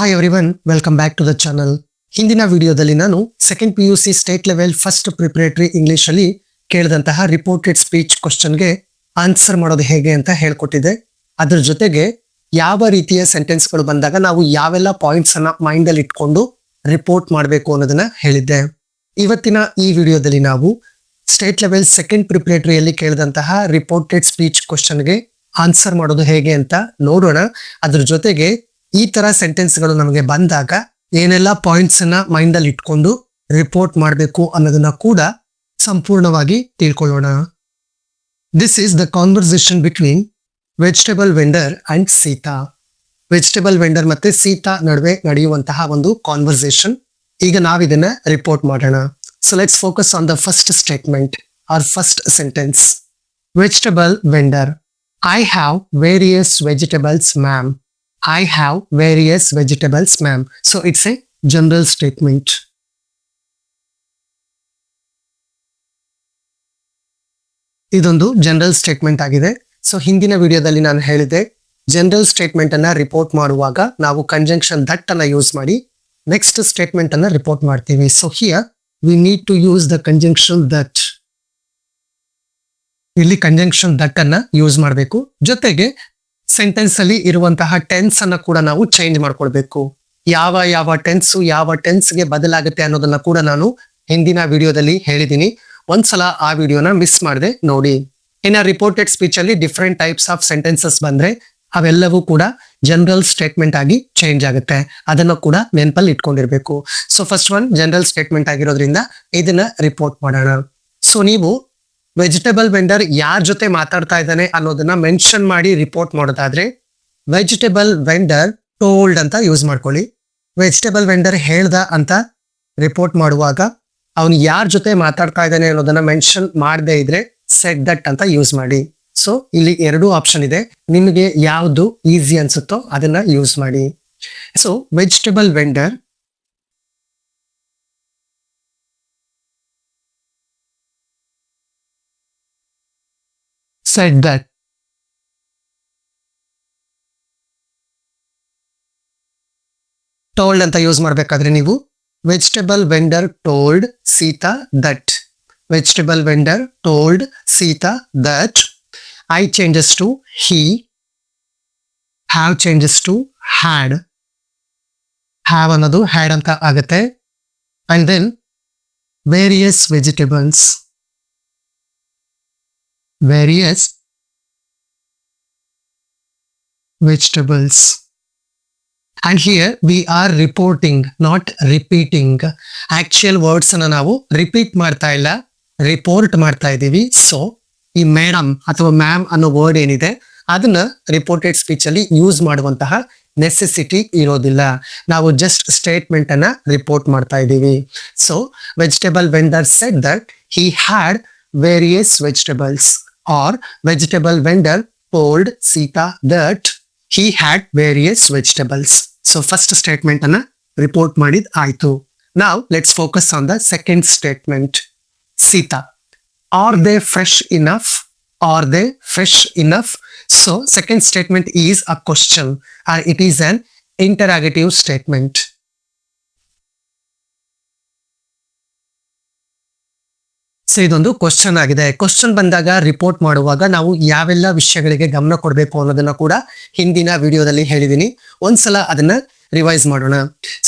Hi everyone, welcome back to the channel. ಹಿಂದಿನ ವಿಡಿಯೋದಲ್ಲಿ ನಾನು second PUC state level first preparatory English ಅಲ್ಲಿ ಕೇಳಿದಂತಹ ರಿಪೋರ್ಟೆಡ್ ಸ್ಪೀಚ್ ಕ್ವಶನ್ಗೆ ಆನ್ಸರ್ ಮಾಡೋದು ಹೇಗೆ ಅಂತ ಹೇಳ್ಕೊಟ್ಟಿದ್ದೆ. ಅದ್ರ ಜೊತೆಗೆ ಯಾವ ರೀತಿಯ ಸೆಂಟೆನ್ಸ್ಗಳು ಬಂದಾಗ ನಾವು ಯಾವೆಲ್ಲ ಪಾಯಿಂಟ್ಸ್ ಅನ್ನ ಮೈಂಡ್ ಅಲ್ಲಿ ಇಟ್ಕೊಂಡು ರಿಪೋರ್ಟ್ ಮಾಡಬೇಕು ಅನ್ನೋದನ್ನ ಹೇಳಿದ್ದೆ. ಇವತ್ತಿನ ಈ ವಿಡಿಯೋದಲ್ಲಿ ನಾವು ಸ್ಟೇಟ್ ಲೆವೆಲ್ ಸೆಕೆಂಡ್ ಪ್ರಿಪರೇಟರಿಯಲ್ಲಿ ಕೇಳಿದಂತಹ ರಿಪೋರ್ಟೆಡ್ ಸ್ಪೀಚ್ ಕ್ವಶನ್ಗೆ ಆನ್ಸರ್ ಮಾಡೋದು ಹೇಗೆ ಅಂತ ನೋಡೋಣ. ಅದ್ರ ಜೊತೆಗೆ ಈ ತರ ಸೆಂಟೆನ್ಸ್ಗಳು ನಮಗೆ ಬಂದಾಗ ಏನೆಲ್ಲ ಪಾಯಿಂಟ್ಸ್ ಅನ್ನ ಮೈಂಡ್ ಅಲ್ಲಿ ಇಟ್ಕೊಂಡು ರಿಪೋರ್ಟ್ ಮಾಡಬೇಕು ಅನ್ನೋದನ್ನ ಕೂಡ ಸಂಪೂರ್ಣವಾಗಿ ತಿಳ್ಕೊಳ್ಳೋಣ. This is the conversation between vegetable vendor and Sita. Vegetable vendor ಮತ್ತೆ ಸೀತಾ ನಡುವೆ ನಡೆಯುವಂತಹ ಒಂದು ಕಾನ್ವರ್ಸೇಷನ್. ಈಗ ನಾವಿದನ್ನ ರಿಪೋರ್ಟ್ ಮಾಡೋಣ. So let's focus on the first statement or first sentence. Vegetable vendor: I have various vegetables, ma'am. I have various vegetables, ma'am. So it's a general statement. ಇದೊಂದು general statement ಆಗಿದೆ. So ಹಿಂದಿನ ವಿಡಿಯೋದಲ್ಲಿ ನಾನು ಹೇಳಿದೆ, general statement ಅನ್ನ report ಮಾಡುವಾಗ ನಾವು conjunction that ಅನ್ನ ಯೂಸ್ ಮಾಡಿ ನೆಕ್ಸ್ಟ್ ಸ್ಟೇಟ್ಮೆಂಟ್ ಅನ್ನ ರಿಪೋರ್ಟ್ ಮಾಡ್ತೀವಿ. So here we need to use the conjunction that. ಇಲ್ಲಿ ಕಂಜಂಕ್ಷನ್ ದಟ್ ಅನ್ನ ಯೂಸ್ ಮಾಡಬೇಕು. ಜೊತೆಗೆ ಸೆಂಟೆನ್ಸ್ ಅಲ್ಲಿ ಇರುವಂತಹ ಟೆನ್ಸ್ ಅನ್ನ ಕೂಡ ನಾವು ಚೇಂಜ್ ಮಾಡ್ಕೊಳ್ಬೇಕು. ಯಾವ ಯಾವ ಟೆನ್ಸ್ಗೆ ಬದಲಾಗುತ್ತೆ ಅನ್ನೋದನ್ನ ಕೂಡ ನಾನು ಹಿಂದಿನ ವಿಡಿಯೋದಲ್ಲಿ ಹೇಳಿದ್ದೀನಿ. ಒಂದ್ಸಲ ಆ ವಿಡಿಯೋನ ಮಿಸ್ ಮಾಡದೆ ನೋಡಿ. ಇನ್ನ ರಿಪೋರ್ಟೆಡ್ ಸ್ಪೀಚ್ ಅಲ್ಲಿ ಡಿಫ್ರೆಂಟ್ ಟೈಪ್ಸ್ ಆಫ್ ಸೆಂಟೆನ್ಸಸ್ ಬಂದ್ರೆ ಅವೆಲ್ಲವೂ ಕೂಡ ಜನರಲ್ ಸ್ಟೇಟ್ಮೆಂಟ್ ಆಗಿ ಚೇಂಜ್ ಆಗುತ್ತೆ. ಅದನ್ನು ಕೂಡ ನೆನಪಲ್ಲಿ ಇಟ್ಕೊಂಡಿರ್ಬೇಕು. So first one general statement ಆಗಿರೋದ್ರಿಂದ ಇದನ್ನ ರಿಪೋರ್ಟ್ ಮಾಡೋಣ. ಸೊ ನೀವು ವೆಜಿಟೇಬಲ್ ವೆಂಡರ್ ಯಾರ ಜೊತೆ ಮಾತಾಡ್ತಾ ಇದ್ದಾನೆ ಅನ್ನೋದನ್ನ ಮೆನ್ಷನ್ ಮಾಡಿ ರಿಪೋರ್ಟ್ ಮಾಡೋದಾದ್ರೆ ವೆಜಿಟೇಬಲ್ ವೆಂಡರ್ ಟೋಲ್ಡ್ ಅಂತ ಯೂಸ್ ಮಾಡ್ಕೊಳ್ಳಿ. ವೆಜಿಟೇಬಲ್ ವೆಂಡರ್ ಹೇಳ್ದ ಅಂತ ರಿಪೋರ್ಟ್ ಮಾಡುವಾಗ ಅವನು ಯಾರ ಜೊತೆ ಮಾತಾಡ್ತಾ ಇದ್ದಾನೆ ಅನ್ನೋದನ್ನ ಮೆನ್ಷನ್ ಮಾಡದೇ ಇದ್ರೆ ಸೆಡ್ ದಟ್ ಅಂತ ಯೂಸ್ ಮಾಡಿ. ಸೊ ಇಲ್ಲಿ ಎರಡು ಆಪ್ಷನ್ ಇದೆ, ನಿಮಗೆ ಯಾವ್ದು ಈಸಿ ಅನ್ಸುತ್ತೋ ಅದನ್ನ ಯೂಸ್ ಮಾಡಿ. So vegetable vendor said that. Told ಅಂತ ಯೂಸ್ ಮಾಡ್ಬೇಕಾದ್ರೆ ನೀವು vegetable vendor told Sita that. Vegetable vendor told Sita that. I changes to he. Have changes to had. Have ಅನ್ನೋದು ಹ್ಯಾಡ್ ಅಂತ ಆಗುತ್ತೆ. And then various vegetables. Various vegetables. And here we are reporting, not repeating. Actual words ಅನ್ನ ನಾವು repeat ಮಾಡ್ತಾ ಇಲ್ಲ, report ಮಾಡ್ತಾ ಇದ್ದೀವಿ. So ಈ ಮೇಡಮ್ ಅಥವಾ ಮ್ಯಾಮ್ ಅನ್ನೋ ವರ್ಡ್ ಏನಿದೆ ಅದನ್ನ ರಿಪೋರ್ಟೆಡ್ ಸ್ಪೀಚ್ ಅಲ್ಲಿ ಯೂಸ್ ಮಾಡುವಂತಹ ನೆಸೆಸಿಟಿ ಇರೋದಿಲ್ಲ. ನಾವು ಜಸ್ಟ್ ಸ್ಟೇಟ್ಮೆಂಟ್ ಅನ್ನ ರಿಪೋರ್ಟ್ ಮಾಡ್ತಾ ಇದ್ದೀವಿ. So vegetable vendor said that he had various vegetables. Or vegetable vendor told Sita that he had various vegetables. So first statement anna report madid aitu. Now let's focus on the second statement. Sita: are they fresh enough? Are they fresh enough? So second statement is a question or it is an interrogative statement. So ಇದೊಂದು question ಆಗಿದೆ. Question ಬಂದಾಗ report ಮಾಡುವಾಗ ನಾವು ಯಾವೆಲ್ಲ ವಿಷಯಗಳಿಗೆ ಗಮನ ಕೊಡಬೇಕು ಅನ್ನೋದನ್ನ ಕೂಡ ಹಿಂದಿನ ವಿಡಿಯೋದಲ್ಲಿ ಹೇಳಿದೀನಿ. ಒಂದ್ಸಲ ಅದನ್ನ ರಿವೈಸ್ ಮಾಡೋಣ.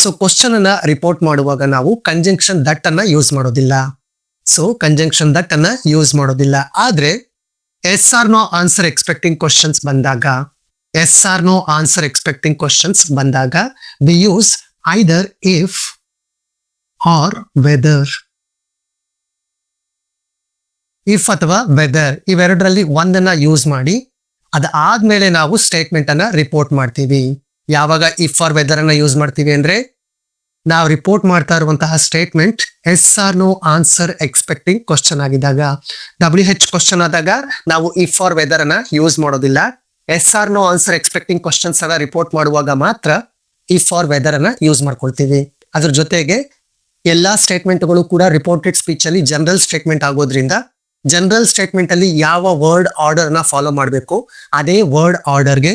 ಸೊ ಕ್ವಶನ್ ಅನ್ನ ರಿಪೋರ್ಟ್ ಮಾಡುವಾಗ ನಾವು ಕಂಜಂಕ್ಷನ್ ದಟ್ ಅನ್ನ ಯೂಸ್ ಮಾಡೋದಿಲ್ಲ. ಆದ್ರೆ yes or no answer expecting questions ಬಂದಾಗ we use either if or whether. If ಅಥವಾ ವೆದರ್ ಇವೆರಡರಲ್ಲಿ ಒಂದನ್ನ ಯೂಸ್ ಮಾಡಿ ಅದಾದ್ಮೇಲೆ ನಾವು ಸ್ಟೇಟ್ಮೆಂಟ್ ಅನ್ನ ರಿಪೋರ್ಟ್ ಮಾಡ್ತೀವಿ. ಯಾವಾಗ ಇಫ್ ಆರ್ ವೆದರ್ ಅನ್ನ ಯೂಸ್ ಮಾಡ್ತೀವಿ ಅಂದ್ರೆ ನಾವು ರಿಪೋರ್ಟ್ ಮಾಡ್ತಾ ಇರುವಂತಹ statement yes or no answer expecting question ಆಗಿದ್ದಾಗ. WH ಕ್ವಶನ್ ಆದಾಗ ನಾವು ಇಫ್ ಆರ್ ವೆದರ್ ಅನ್ನ ಯೂಸ್ ಮಾಡೋದಿಲ್ಲ. Yes or no answer expecting questions ಅನ್ನ ರಿಪೋರ್ಟ್ ಮಾಡುವಾಗ ಮಾತ್ರ ಇಫ್ ಆರ್ ವೆದರ್ ಅನ್ನ ಯೂಸ್ ಮಾಡ್ಕೊಳ್ತೀವಿ. ಅದ್ರ ಜೊತೆಗೆ ಎಲ್ಲಾ ಸ್ಟೇಟ್ಮೆಂಟ್ಗಳು ಕೂಡ ರಿಪೋರ್ಟೆಡ್ ಸ್ಪೀಚ್ ಅಲ್ಲಿ ಜನರಲ್ ಸ್ಟೇಟ್ಮೆಂಟ್ ಆಗೋದ್ರಿಂದ ಜನರಲ್ ಸ್ಟೇಟ್ಮೆಂಟ್ ಅಲ್ಲಿ ಯಾವ ವರ್ಡ್ ಆರ್ಡರ್ ನ ಫಾಲೋ ಮಾಡಬೇಕು ಅದೇ ವರ್ಡ್ ಆರ್ಡರ್ಗೆ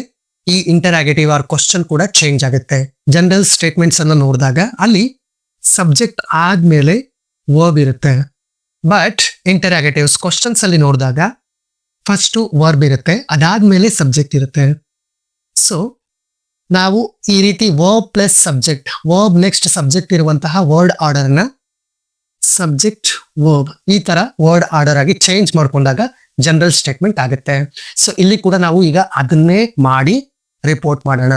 ಈ ಇಂಟರಾಗೇಟಿವ್ ಆರ್ ಕ್ವಶನ್ ಕೂಡ ಚೇಂಜ್ ಆಗುತ್ತೆ. ಜನರಲ್ ಸ್ಟೇಟ್ಮೆಂಟ್ಸ್ ಅನ್ನು ನೋಡಿದಾಗ ಅಲ್ಲಿ ಸಬ್ಜೆಕ್ಟ್ ಆದ್ಮೇಲೆ ವರ್ಬ್ ಇರುತ್ತೆ. ಬಟ್ ಇಂಟರಾಗೇಟಿವ್ಸ್ ಕ್ವಶನ್ಸ್ ಅಲ್ಲಿ ನೋಡಿದಾಗ ಫಸ್ಟ್ ವರ್ಬ್ ಇರುತ್ತೆ, ಅದಾದ್ಮೇಲೆ ಸಬ್ಜೆಕ್ಟ್ ಇರುತ್ತೆ. ಸೊ ನಾವು ಈ ರೀತಿ verb plus subject, verb next subject ಇರುವಂತಹ ವರ್ಡ್ ಆರ್ಡರ್ ನ ಸಬ್ಜೆಕ್ಟ್ ವರ್ಬ್ ಈ ತರ ವರ್ಡ್ ಆರ್ಡರ್ ಆಗಿ ಚೇಂಜ್ ಮಾಡ್ಕೊಂಡಾಗ ಜನರಲ್ ಸ್ಟೇಟ್ಮೆಂಟ್ ಆಗುತ್ತೆ. ಸೊ ಇಲ್ಲಿ ಕೂಡ ನಾವು ಈಗ ಅದನ್ನೇ ಮಾಡಿ ರಿಪೋರ್ಟ್ ಮಾಡೋಣ.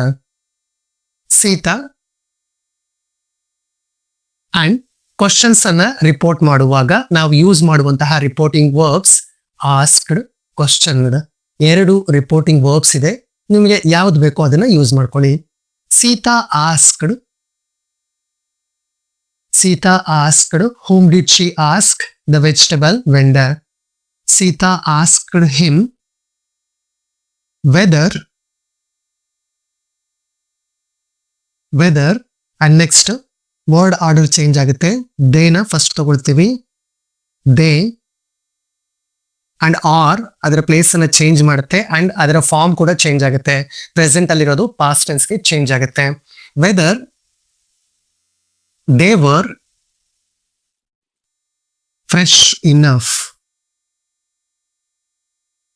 ಸೀತಾ ಅಂಡ್ ಕ್ವಶನ್ಸ್ ಅನ್ನ ರಿಪೋರ್ಟ್ ಮಾಡುವಾಗ ನಾವು ಯೂಸ್ ಮಾಡುವಂತಹ reporting verbs asked, questioned, 2 reporting verbs ಇದೆ. ನಿಮಗೆ ಯಾವ್ದು ಬೇಕೋ ಅದನ್ನ ಯೂಸ್ ಮಾಡ್ಕೊಳ್ಳಿ. Sita asked, Sita asked whom did she ask? The vegetable vendor. Sita asked him whether and next word order change ಆಗುತ್ತೆ. ದೇನ ಫಸ್ಟ್ ತಗೊಳ್ತೀವಿ, ದೇ ಅಂಡ್ ಆರ್ ಅದರ ಪ್ಲೇಸ್ ಅನ್ನ ಚೇಂಜ್ ಮಾಡುತ್ತೆ ಅಂಡ್ ಅದರ ಫಾರ್ಮ್ ಕೂಡ ಚೇಂಜ್ ಆಗುತ್ತೆ. ಪ್ರೆಸೆಂಟ್ ಅಲ್ಲಿರೋದು ಪಾಸ್ಟ್ ಟೆನ್ಸ್ ಗೆ ಚೇಂಜ್ ಆಗುತ್ತೆ. Whether they were fresh enough,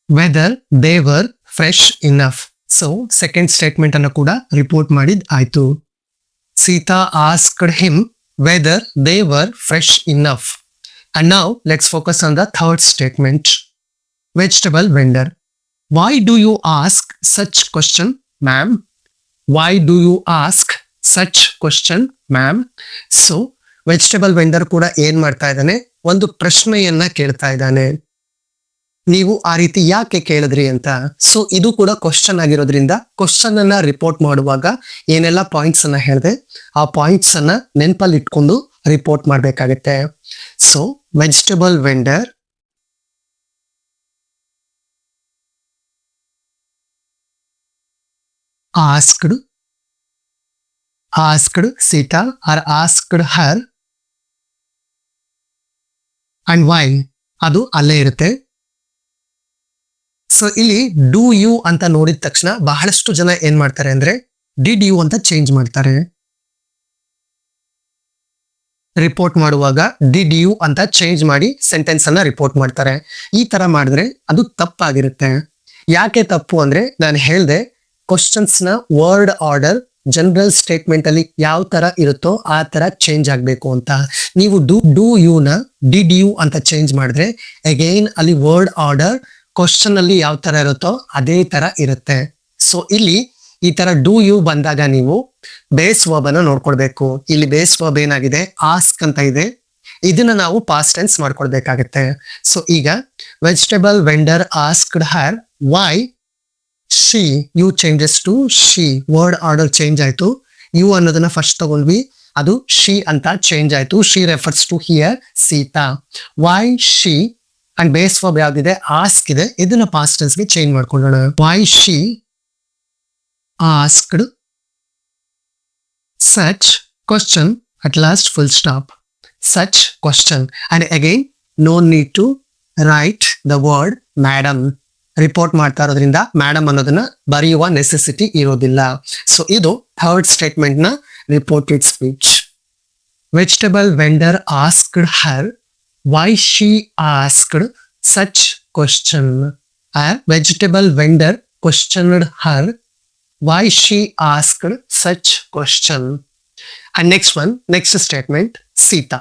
whether they were fresh enough. So second statement ಅನ್ನು ಕೂಡ ರಿಪೋರ್ಟ್ ಮಾಡಿದ್ ಆಯ್ತು. Sita asked him whether they were fresh enough. And now let's focus on the third statement. Vegetable vendor. Why do you ask such question, ma'am? Why do you ask such question, ma'am? So vegetable vendor ಕೂಡ ಏನ್ ಮಾಡ್ತಾ ಇದ್ದಾನೆ, ಒಂದು ಪ್ರಶ್ನೆಯನ್ನ ಕೇಳ್ತಾ ಇದ್ದಾನೆ. ನೀವು ಆ ರೀತಿ ಯಾಕೆ ಕೇಳಿದ್ರಿ ಅಂತ. ಸೊ ಇದು ಕೂಡ ಕ್ವಶನ್ ಆಗಿರೋದ್ರಿಂದ ಕ್ವಶನ್ ಅನ್ನ ರಿಪೋರ್ಟ್ ಮಾಡುವಾಗ ಏನೆಲ್ಲ ಪಾಯಿಂಟ್ಸ್ ಅನ್ನ ಹೇಳಿದೆ ಆ ಪಾಯಿಂಟ್ಸ್ ಅನ್ನ ನೆನಪಲ್ಲಿ ಇಟ್ಕೊಂಡು ರಿಪೋರ್ಟ್ ಮಾಡ್ಬೇಕಾಗತ್ತೆ. So vegetable vendor asked Sita or asked her and why ಅದು ಅಲ್ಲೇ ಇರುತ್ತೆ. ಸೊ ಇಲ್ಲಿ ಡೂ ಯು ಅಂತ ನೋಡಿದ ತಕ್ಷಣ ಬಹಳಷ್ಟು ಜನ ಏನ್ ಮಾಡ್ತಾರೆ ಅಂದ್ರೆ ಡಿಡ್ ಯು ಅಂತ ಚೇಂಜ್ ಮಾಡ್ತಾರೆ. ರಿಪೋರ್ಟ್ ಮಾಡುವಾಗ ಡಿಡ್ ಯು ಅಂತ ಚೇಂಜ್ ಮಾಡಿ ಸೆಂಟೆನ್ಸ್ ಅನ್ನ ರಿಪೋರ್ಟ್ ಮಾಡ್ತಾರೆ. ಈ ತರ ಮಾಡಿದ್ರೆ ಅದು ತಪ್ಪಾಗಿರುತ್ತೆ. ಯಾಕೆ ತಪ್ಪು ಅಂದ್ರೆ ನಾನು ಹೇಳ್ದೆ ಕ್ವಶನ್ಸ್ ನ ವರ್ಡ್ ಆರ್ಡರ್ ಜನರಲ್ ಸ್ಟೇಟ್ಮೆಂಟ್ ಅಲ್ಲಿ ಯಾವ ತರ ಇರುತ್ತೋ ಆ ತರ ಚೇಂಜ್ ಆಗ್ಬೇಕು ಅಂತ. ನೀವು ಡೂ ಯು ನ ಡಿಡ್ ಯು ಅಂತ ಚೇಂಜ್ ಮಾಡಿದ್ರೆ ಅಗೈನ್ ಅಲ್ಲಿ ವರ್ಡ್ ಆರ್ಡರ್ ಕ್ವಶನ್ ಅಲ್ಲಿ ಯಾವ ತರ ಇರುತ್ತೋ ಅದೇ ತರ ಇರುತ್ತೆ. ಸೊ ಇಲ್ಲಿ ಈ ತರ ಡೂ ಯು ಬಂದಾಗ ನೀವು ಬೇಸ್ ವರ್ಬ್ ಅನ್ನ ನೋಡ್ಕೊಳ್ಬೇಕು. ಇಲ್ಲಿ ಬೇಸ್ ವರ್ಬ್ ಏನಾಗಿದೆ, ಆಸ್ಕ್ ಅಂತ ಇದೆ. ಇದನ್ನ ನಾವು ಪಾಸ್ಟ್ ಟೆನ್ಸ್ ಮಾಡ್ಕೊಳ್ಬೇಕಾಗತ್ತೆ. ಸೊ ಈಗ vegetable vendor asked her why she, you changes to she, word order change ಆಯ್ತು. ಯು ಅನ್ನೋದನ್ನ ಫಸ್ಟ್ ತಗೊಂಡ್ವಿ, ಅದು ಶಿ ಅಂತ ಚೇಂಜ್ ಆಯ್ತು. She refers to here Sita. Why she and base verb ಯಾವ್ದಿದೆ, ಆಸ್ಕ್ ಇದೆ. ಇದನ್ನ ಪಾಸ್ಟ್ ಟೆನ್ಸ್ ಗೆ ಚೇಂಜ್ ಮಾಡ್ಕೊಳ್ಳೋಣ. Why she asked such question at last full stop, such question. And again no need to write the word madam. Report ಮಾಡ್ತಾ ಇರೋದ್ರಿಂದ madam ಅನ್ನೋದನ್ನ ಬರೆಯುವ necessity ಇರೋದಿಲ್ಲ. ಸೊ ಇದು ಥರ್ಡ್ ಸ್ಟೇಟ್ಮೆಂಟ್ ನ reported speech. Vegetable vendor asked Har why she asked such question. A vegetable vendor questioned her why she asked such question. And next statement, Sita.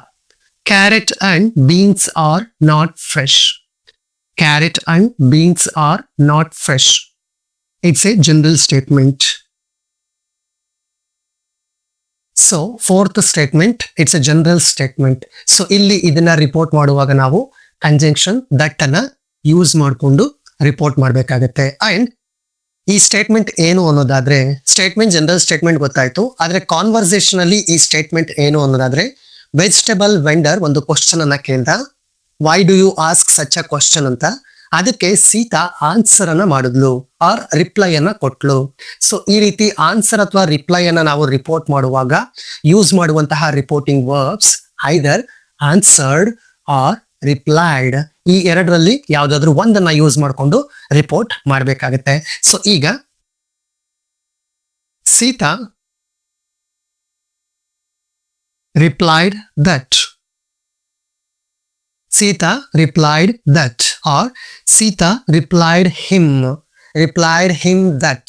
Carrot and beans are not fresh. Carrot and beans are not fresh. It's a general statement. So fourth statement it's A general statement. So ಇಲ್ಲಿ ಇದನ್ನ report ಮಾಡುವಾಗ ನಾವು conjunction that ಅನ್ನ use ಮಾಡಿಕೊಂಡು report ಮಾಡ್ಬೇಕಾಗತ್ತೆ. And ಈ statement ಏನು ಅನ್ನೋದಾದ್ರೆ, ಸ್ಟೇಟ್ಮೆಂಟ್ ಜನರಲ್ ಸ್ಟೇಟ್ಮೆಂಟ್ ಗೊತ್ತಾಯ್ತು, ಆದ್ರೆ ಕಾನ್ವರ್ಸೇಷನ್ ಅಲ್ಲಿ ಈ ಸ್ಟೇಟ್ಮೆಂಟ್ ಏನು ಅನ್ನೋದಾದ್ರೆ ವೆಜಿಟಬಲ್ ವೆಂಡರ್ ಒಂದು ಕ್ವಶನ್ ಅನ್ನ ಕೇಳ್ದ, why do you ask such a question ಅಂತ. ಅದಕ್ಕೆ ಸೀತಾ ಆನ್ಸರ್ ಅನ್ನ ಮಾಡಿದ್ಲು ಆರ್ ರಿಪ್ಲೈ ಅನ್ನ ಕೊಟ್ಲು. ಸೊ ಈ ರೀತಿ ಆನ್ಸರ್ ಅಥವಾ ರಿಪ್ಲೈ ಅನ್ನ ನಾವು ರಿಪೋರ್ಟ್ ಮಾಡುವಾಗ ಯೂಸ್ ಮಾಡುವಂತಹ ರಿಪೋರ್ಟಿಂಗ್ ವರ್ಬ್ಸ್ ಐದರ್ ಆನ್ಸರ್ಡ್ ಆರ್ ರಿಪ್ಲೈಡ್. ಈ ಎರಡರಲ್ಲಿ ಯಾವ್ದಾದ್ರು ಒಂದನ್ನ ಯೂಸ್ ಮಾಡ್ಕೊಂಡು ರಿಪೋರ್ಟ್ ಮಾಡ್ಬೇಕಾಗತ್ತೆ. ಸೊ ಈಗ Sita replied that. Sita replied that, or Sita replied him that.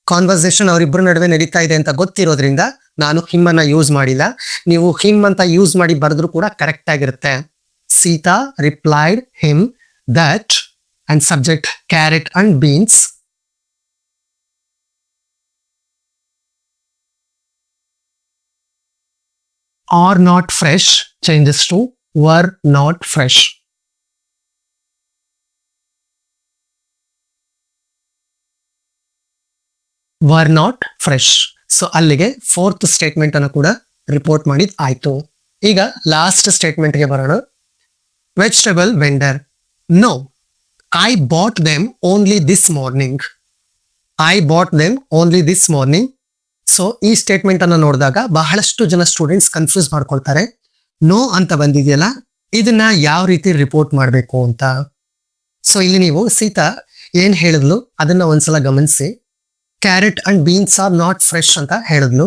Conversation ಅವರಿಬ್ಬರ ನಡುವೆ ನಡೀತಾ ಇದೆ ಅಂತ ಗೊತ್ತಿರೋದ್ರಿಂದ ನಾನು ಹಿಮ್ ಅನ್ನ ಯೂಸ್ ಮಾಡಿಲ್ಲ. ನೀವು ಹಿಮ್ ಅಂತ ಯೂಸ್ ಮಾಡಿ ಬರೆದ್ರು ಕೂಡ ಕರೆಕ್ಟ್ ಆಗಿರುತ್ತೆ. Sita replied him that and subject carrot and beans. Are not fresh changes to were not fresh. Were not fresh. So ಅಲ್ಲಿಗೆ ಫೋರ್ತ್ ಸ್ಟೇಟ್ಮೆಂಟ್ ಅನ್ನು ಕೂಡ ರಿಪೋರ್ಟ್ ಮಾಡಿದ್ ಆಯ್ತು. ಈಗ ಲಾಸ್ಟ್ ಸ್ಟೇಟ್ಮೆಂಟ್ಗೆ ಬರೋಣ. Vegetable vendor, no, I bought them only this morning. I bought them only this morning. So ಈ statement ಅನ್ನು ನೋಡಿದಾಗ ಬಹಳಷ್ಟು ಜನ ಸ್ಟೂಡೆಂಟ್ಸ್ ಕನ್ಫ್ಯೂಸ್ ಮಾಡ್ಕೊಳ್ತಾರೆ. ನೋ ಅಂತ ಬಂದಿದೆಯಲ್ಲ, ಇದನ್ನ ಯಾವ ರೀತಿ ರಿಪೋರ್ಟ್ ಮಾಡಬೇಕು ಅಂತ. ಸೊ ಇಲ್ಲಿ ನೀವು ಸೀತಾ ಏನ್ ಹೇಳಿದ್ಲು ಅದನ್ನ ಒಂದ್ಸಲ ಗಮನಿಸಿ. Carrot and beans are not fresh ಅಂತ ಹೇಳಿದ್ಲು.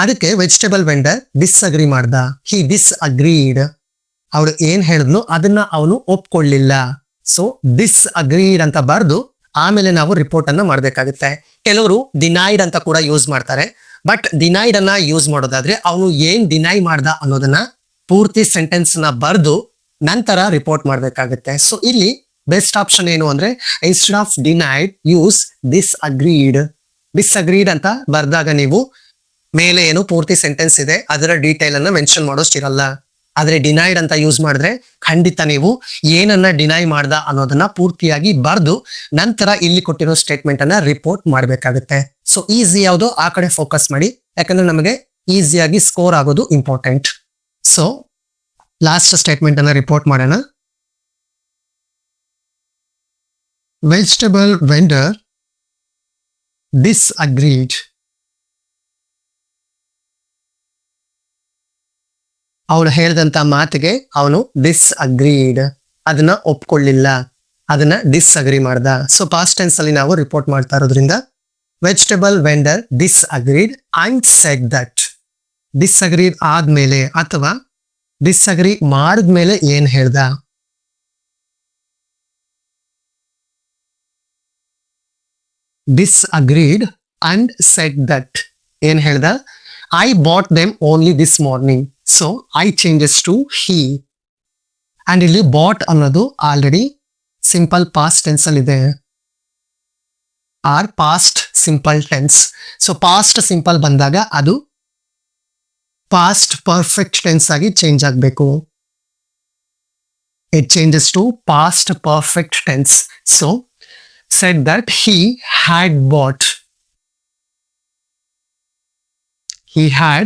ಅದಕ್ಕೆ ವೆಜಿಟೇಬಲ್ ವೆಂಡರ್ ಡಿಸ್ಅಗ್ರಿ ಮಾಡ್ದ. ಹಿ ಡಿಸ್ಅಗ್ರೀಡ್. ಅವಳು ಏನ್ ಹೇಳಿದ್ಲು ಅದನ್ನ ಅವನು ಒಪ್ಕೊಳ್ಳಿಲ್ಲ. ಸೊ ಡಿಸ್ಅಗ್ರೀಡ್ ಅಂತ ಬರ್ದು ಆಮೇಲೆ ನಾವು ರಿಪೋರ್ಟ್ ಅನ್ನ ಮಾಡ್ಬೇಕಾಗುತ್ತೆ. ಕೆಲವರು ಡಿನೈಡ್ ಅಂತ ಕೂಡ ಯೂಸ್ ಮಾಡ್ತಾರೆ. ಬಟ್ ಡಿನೈಡ್ ಅನ್ನ ಯೂಸ್ ಮಾಡೋದಾದ್ರೆ ಅವನು ಏನ್ ಡಿನೈ ಮಾಡ್ದ ಅನ್ನೋದನ್ನ ಪೂರ್ತಿ ಸೆಂಟೆನ್ಸ್ ನ ಬರ್ದು ನಂತರ ರಿಪೋರ್ಟ್ ಮಾಡ್ಬೇಕಾಗುತ್ತೆ. ಸೊ ಇಲ್ಲಿ ಬೆಸ್ಟ್ ಆಪ್ಷನ್ ಏನು ಅಂದ್ರೆ ಇನ್ಸ್ಟೆಡ್ ಆಫ್ ಡಿನೈಡ್ ಯೂಸ್ ಡಿಸ್ಅಗ್ರೀಡ್. ಡಿಸ್ಅಗ್ರೀಡ್ ಅಂತ ಬರ್ದಾಗ ನೀವು ಮೇಲೆ ಏನು ಪೂರ್ತಿ ಸೆಂಟೆನ್ಸ್ ಇದೆ ಅದರ ಡೀಟೇಲ್ ಅನ್ನ ಮೆನ್ಷನ್ ಮಾಡೋಷ್ಟಿರಲ್ಲ. ಆದ್ರೆ ಡಿನೈಡ್ ಅಂತ ಯೂಸ್ ಮಾಡಿದ್ರೆ ಖಂಡಿತ ನೀವು ಏನನ್ನ ಡಿನೈ ಮಾಡ್ದ ಅನ್ನೋದನ್ನ ಪೂರ್ತಿಯಾಗಿ ಬರ್ದು ನಂತರ ಇಲ್ಲಿ ಕೊಟ್ಟಿರೋ ಸ್ಟೇಟ್ಮೆಂಟ್ ಅನ್ನ ರಿಪೋರ್ಟ್ ಮಾಡ್ಬೇಕಾಗುತ್ತೆ. ಸೊ ಈಸಿ ಯಾವುದು ಆ ಕಡೆ ಫೋಕಸ್ ಮಾಡಿ, ಯಾಕಂದ್ರೆ ನಮಗೆ ಈಸಿಯಾಗಿ ಸ್ಕೋರ್ ಆಗೋದು ಇಂಪಾರ್ಟೆಂಟ್. ಸೊ ಲಾಸ್ಟ್ ಸ್ಟೇಟ್ಮೆಂಟ್ ಅನ್ನ ರಿಪೋರ್ಟ್ ಮಾಡೋಣ. Vegetable vendor ಡಿಸ್ಅಗ್ರೀಡ್. ಅವಳು ಹೇಳಿದಂತ ಮಾತಿಗೆ ಅವನು ಡಿಸ್ಅಗ್ರೀಡ್, ಅದನ್ನ ಒಪ್ಕೊಳ್ಳಿಲ್ಲ, ಅದನ್ನ ಡಿಸ್ಅಗ್ರಿ ಮಾಡ್ದ. ಸೊ ಪಾಸ್ಟ್ ಟೆನ್ಸ್ ಅಲ್ಲಿ ನಾವು ರಿಪೋರ್ಟ್ ಮಾಡ್ತಾ ಇರೋದ್ರಿಂದ vegetable vendor disagreed and said that. Disagreed ಆದ್ಮೇಲೆ ಅಥವಾ ಡಿಸ್ಅಗ್ರಿ ಮಾಡಿದ್ಮೇಲೆ ಏನ್ ಹೇಳ್ದ? Disagreed and said that. ಏನ್ ಹೇಳ್ದ? I bought them only this morning. So I changes to he. And ಇಲ್ಲಿ ಬಾಟ್ ಅನ್ನೋದು ಆಲ್ರೆಡಿ ಸಿಂಪಲ್ ಪಾಸ್ಟ್ ಟೆನ್ಸ್ ಅಲ್ಲಿ ಇದೆ, or past simple tense. So past simple ಬಂದಾಗ ಅದು ಪಾಸ್ಟ್ ಪರ್ಫೆಕ್ಟ್ ಟೆನ್ಸ್ ಆಗಿ change ಆಗಬೇಕು. It changes to past perfect tense. So said that he had bought. He had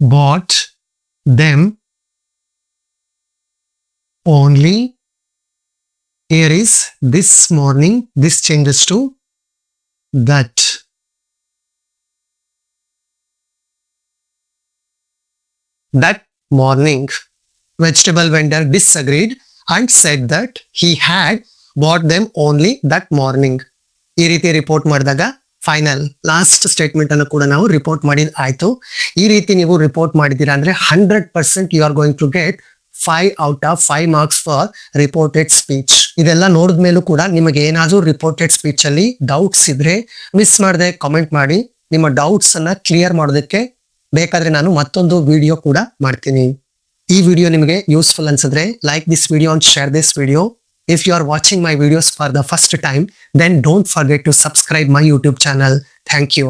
bought them only. Here is this morning. This changes to that. That morning. Vegetable vendor disagreed and said that he had bought them only that morning. ಈ ರೀತಿ report ಮಾಡಿದಾಗ final last statement ಅನ್ನು ಕೂಡ ನಾವು report ಮಾಡಿದ ಆಯ್ತು. ಈ ರೀತಿ ನೀವು ರಿಪೋರ್ಟ್ ಮಾಡಿದ್ದೀರಾ ಅಂದ್ರೆ 100% you are going to get 5 out of 5 marks for reported speech. ಇದೆಲ್ಲ ನೋಡಿದ ಮೇಲೂ ಕೂಡ ನಿಮಗೆ ಏನಾದರೂ ರಿಪೋರ್ಟೆಡ್ ಸ್ಪೀಚ್ ಅಲ್ಲಿ ಡೌಟ್ಸ್ ಇದ್ರೆ ಮಿಸ್ ಮಾಡದೆ ಕಾಮೆಂಟ್ ಮಾಡಿ. ನಿಮ್ಮ ಡೌಟ್ಸ್ ಅನ್ನ ಕ್ಲಿಯರ್ ಮಾಡೋದಕ್ಕೆ ಬೇಕಾದ್ರೆ ನಾನು ಮತ್ತೊಂದು ವಿಡಿಯೋ ಕೂಡ ಮಾಡ್ತೀನಿ. ಈ ವಿಡಿಯೋ ನಿಮಗೆ ಯೂಸ್ಫುಲ್ ಅನ್ಸಿದ್ರೆ like this video and share this video. If you are watching my videos for the first time, then don't forget to subscribe my YouTube channel. Thank you.